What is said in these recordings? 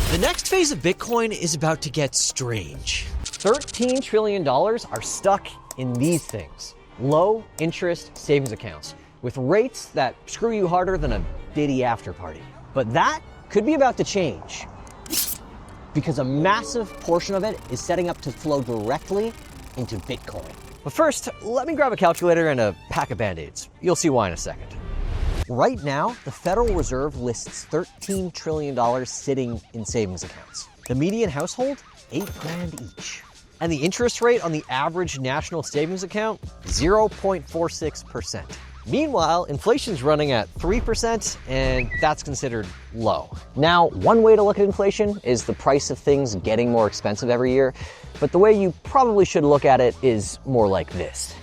The next phase of Bitcoin is about to get strange. $13 trillion are stuck in these things. Low interest savings accounts with rates that screw you harder than a Diddy after party. But that could be about to change because a massive portion of it is setting up to flow directly into Bitcoin. But first, let me grab a calculator and a pack of Band-Aids. You'll see why in a second. Right now, the Federal Reserve lists $13 trillion sitting in savings accounts. The median household, $8,000 each. And the interest rate on the average national savings account, 0.46%. Meanwhile, inflation's running at 3%, and that's considered low. Now, one way to look at inflation is the price of things getting more expensive every year, but the way you probably should look at it is more like this.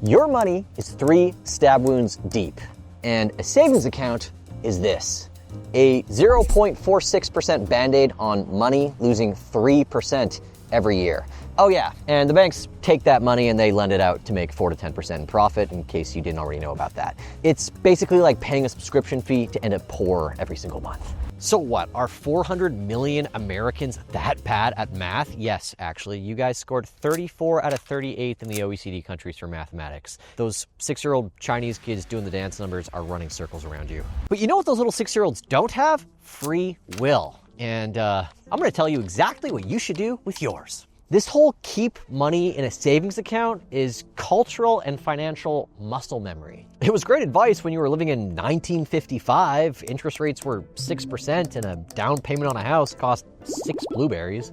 Your money is 3 stab wounds deep, and a savings account is this. A 0.46% Band-Aid on money losing 3% every year. Oh yeah, and the banks take that money and they lend it out to make 4 to 10% in profit, in case you didn't already know about that. It's basically like paying a subscription fee to end up poor every single month. So what, are 400 million Americans that bad at math? Yes, actually, you guys scored 34 out of 38th in the OECD countries for mathematics. Those 6-year-old Chinese kids doing the dance numbers are running circles around you. But you know what those little 6-year-olds don't have? Free will. And I'm gonna tell you exactly what you should do with yours. This whole keep money in a savings account is cultural and financial muscle memory. It was great advice when you were living in 1955. Interest rates were 6% and a down payment on a house cost 6 blueberries.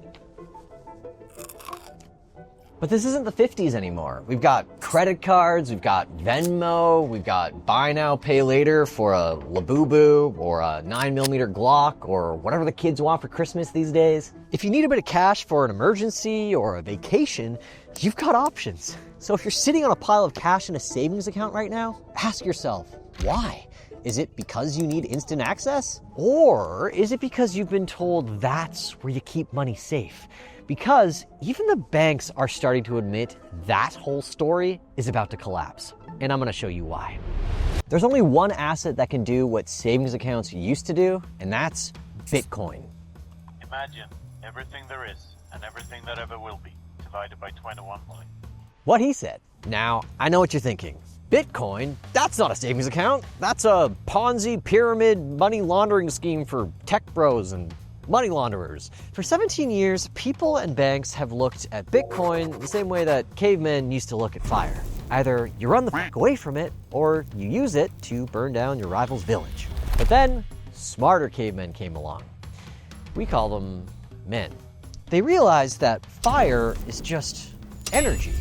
But this isn't the 50s anymore. We've got credit cards, we've got Venmo, we've got buy now, pay later for a Labubu or a 9mm Glock or whatever the kids want for Christmas these days. If you need a bit of cash for an emergency or a vacation, you've got options. So if you're sitting on a pile of cash in a savings account right now, ask yourself, why? Is it because you need instant access? Or is it because you've been told that's where you keep money safe? Because even the banks are starting to admit that whole story is about to collapse. And I'm gonna show you why. There's only one asset that can do what savings accounts used to do, and that's Bitcoin. Imagine everything there is and everything that ever will be divided by 21 million. What he said. Now, I know what you're thinking. Bitcoin, that's not a savings account. That's a Ponzi pyramid money laundering scheme for tech bros and money launderers. For 17 years, people and banks have looked at Bitcoin the same way that cavemen used to look at fire. Either you run the fuck away from it, or you use it to burn down your rival's village. But then, smarter cavemen came along. We call them men. They realized that fire is just energy.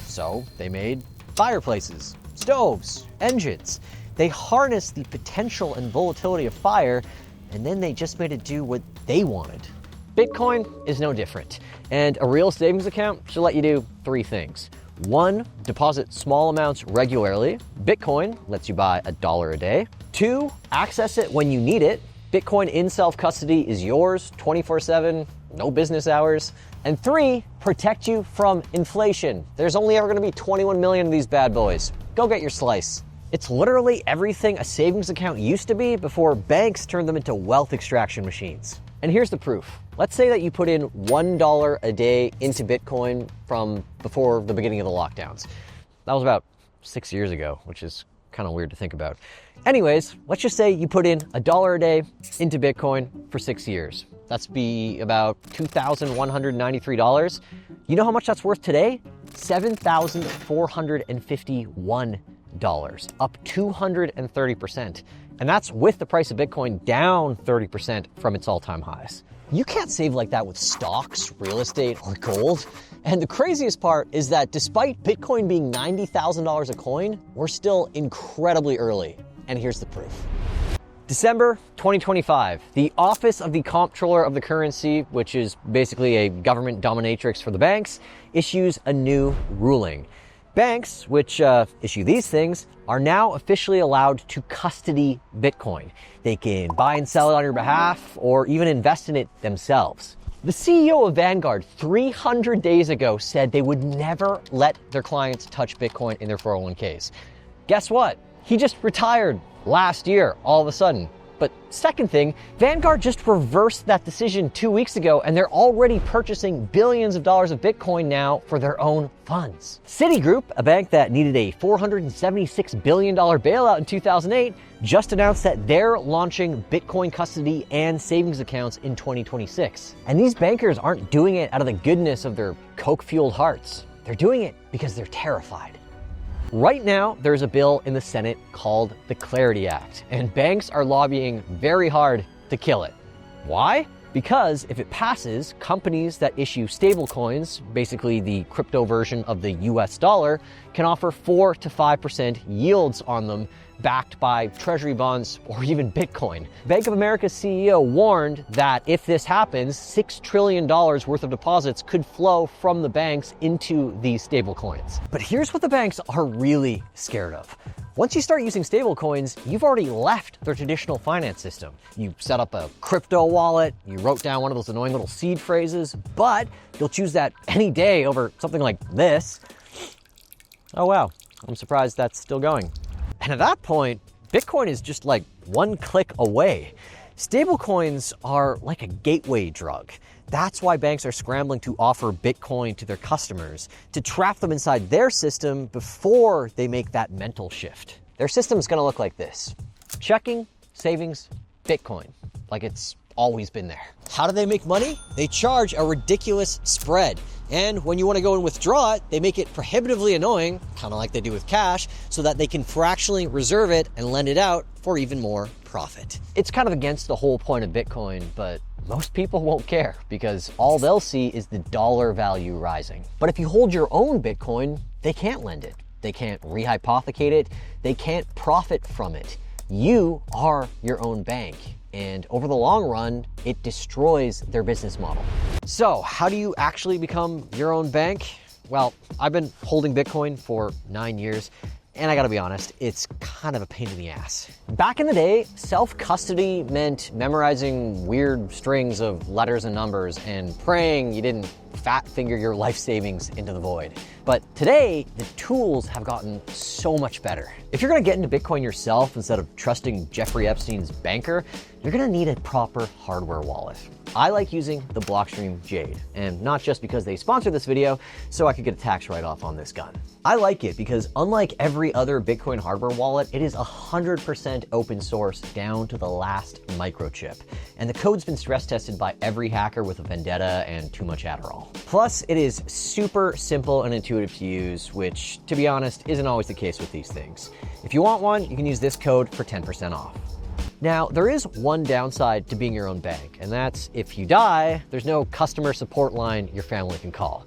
So they made fireplaces, stoves, engines. They harnessed the potential and volatility of fire, and then they just made it do what they wanted. Bitcoin is no different, and a real savings account should let you do 3 things. 1, deposit small amounts regularly. Bitcoin lets you buy $1 a day. 2, access it when you need it. Bitcoin in self-custody is yours 24/7, no business hours. And 3, protect you from inflation. There's only ever gonna be 21 million of these bad boys. Go get your slice. It's literally everything a savings account used to be before banks turned them into wealth extraction machines. And here's the proof. Let's say that you put in $1 a day into Bitcoin from before the beginning of the lockdowns. That was about 6 years ago, which is kind of weird to think about. Anyways, let's just say you put in $1 a day into Bitcoin for 6 years. That's be about $2,193. You know how much that's worth today? $7,451. Up 230%. And that's with the price of Bitcoin down 30% from its all-time highs. You can't save like that with stocks, real estate, or gold. And the craziest part is that despite Bitcoin being $90,000 a coin, we're still incredibly early. And here's the proof. December 2025, the Office of the Comptroller of the Currency, which is basically a government dominatrix for the banks, issues a new ruling. Banks, which issue these things, are now officially allowed to custody Bitcoin. They can buy and sell it on your behalf or even invest in it themselves. The CEO of Vanguard 300 days ago said they would never let their clients touch Bitcoin in their 401ks. Guess what? He just retired last year, all of a sudden. But second thing, Vanguard just reversed that decision 2 weeks ago, and they're already purchasing billions of dollars of Bitcoin now for their own funds. Citigroup, a bank that needed a $476 billion bailout in 2008, just announced that they're launching Bitcoin custody and savings accounts in 2026. And these bankers aren't doing it out of the goodness of their coke-fueled hearts. They're doing it because they're terrified. Right now, there's a bill in the Senate called the Clarity Act, and banks are lobbying very hard to kill it. Why? Because if it passes, companies that issue stablecoins, basically the crypto version of the US dollar, can offer 4 to 5% yields on them, backed by treasury bonds or even Bitcoin. Bank of America's CEO warned that if this happens, $6 trillion worth of deposits could flow from the banks into these stablecoins. But here's what the banks are really scared of. Once you start using stablecoins, you've already left their traditional finance system. You set up a crypto wallet, you wrote down one of those annoying little seed phrases, but you'll choose that any day over something like this. Oh wow, I'm surprised that's still going. And at that point, Bitcoin is just like one click away. Stablecoins are like a gateway drug. That's why banks are scrambling to offer Bitcoin to their customers, to trap them inside their system before they make that mental shift. Their system's gonna look like this: checking, savings, Bitcoin, like it's always been there. How do they make money? They charge a ridiculous spread. And when you want to go and withdraw it, they make it prohibitively annoying, kind of like they do with cash, so that they can fractionally reserve it and lend it out for even more profit. It's kind of against the whole point of Bitcoin, but most people won't care because all they'll see is the dollar value rising. But if you hold your own Bitcoin, they can't lend it. They can't rehypothecate it. They can't profit from it. You are your own bank. And over the long run, it destroys their business model. So how do you actually become your own bank? Well, I've been holding Bitcoin for 9 years, and I gotta be honest, it's kind of a pain in the ass. Back in the day, self-custody meant memorizing weird strings of letters and numbers and praying you didn't fat finger your life savings into the void. But today, the tools have gotten so much better. If you're gonna get into Bitcoin yourself instead of trusting Jeffrey Epstein's banker, you're gonna need a proper hardware wallet. I like using the Blockstream Jade, and not just because they sponsor this video, so I could get a tax write-off on this gun. I like it because unlike every other Bitcoin hardware wallet, it is 100% open source down to the last microchip. And the code's been stress tested by every hacker with a vendetta and too much Adderall. Plus, it is super simple and intuitive to use, which, to be honest, isn't always the case with these things. If you want one, you can use this code for 10% off. Now, there is one downside to being your own bank, and that's if you die, there's no customer support line your family can call.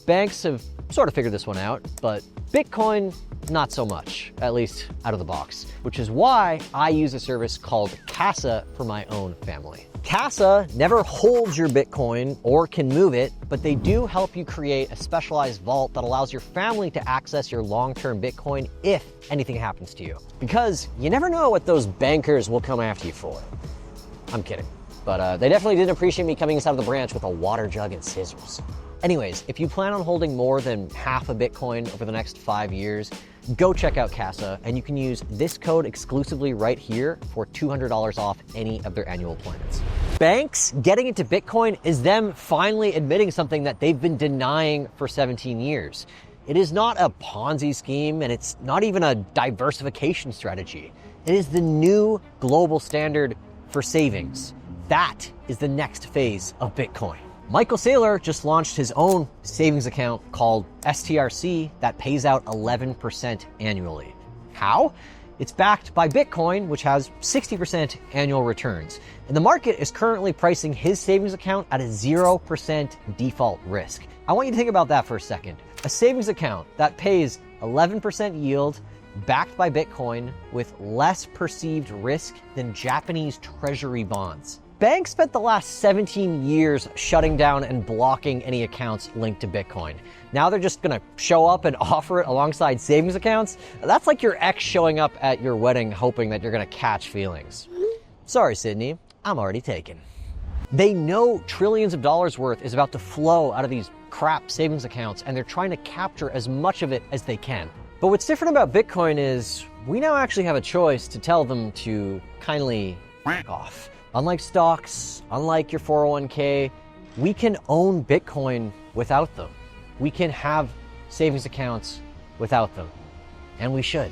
Banks have sort of figured this one out, but Bitcoin, not so much, at least out of the box, which is why I use a service called Casa for my own family. Casa never holds your Bitcoin or can move it, but they do help you create a specialized vault that allows your family to access your long-term Bitcoin if anything happens to you. Because you never know what those bankers will come after you for. I'm kidding. But they definitely didn't appreciate me coming inside of the branch with a water jug and scissors. Anyways, if you plan on holding more than half a Bitcoin over the next 5 years, go check out Casa, and you can use this code exclusively right here for $200 off any of their annual plans. Banks getting into Bitcoin is them finally admitting something that they've been denying for 17 years. It is not a Ponzi scheme, and it's not even a diversification strategy. It is the new global standard for savings. That is the next phase of Bitcoin. Michael Saylor just launched his own savings account called STRC that pays out 11% annually. How? It's backed by Bitcoin, which has 60% annual returns. And the market is currently pricing his savings account at a 0% default risk. I want you to think about that for a second. A savings account that pays 11% yield, backed by Bitcoin, with less perceived risk than Japanese treasury bonds. Banks spent the last 17 years shutting down and blocking any accounts linked to Bitcoin. Now they're just gonna show up and offer it alongside savings accounts? That's like your ex showing up at your wedding hoping that you're gonna catch feelings. Sorry, Sydney, I'm already taken. They know trillions of dollars worth is about to flow out of these crap savings accounts, and they're trying to capture as much of it as they can. But what's different about Bitcoin is we now actually have a choice to tell them to kindly f off. Unlike stocks, unlike your 401k, we can own Bitcoin without them. We can have savings accounts without them. And we should.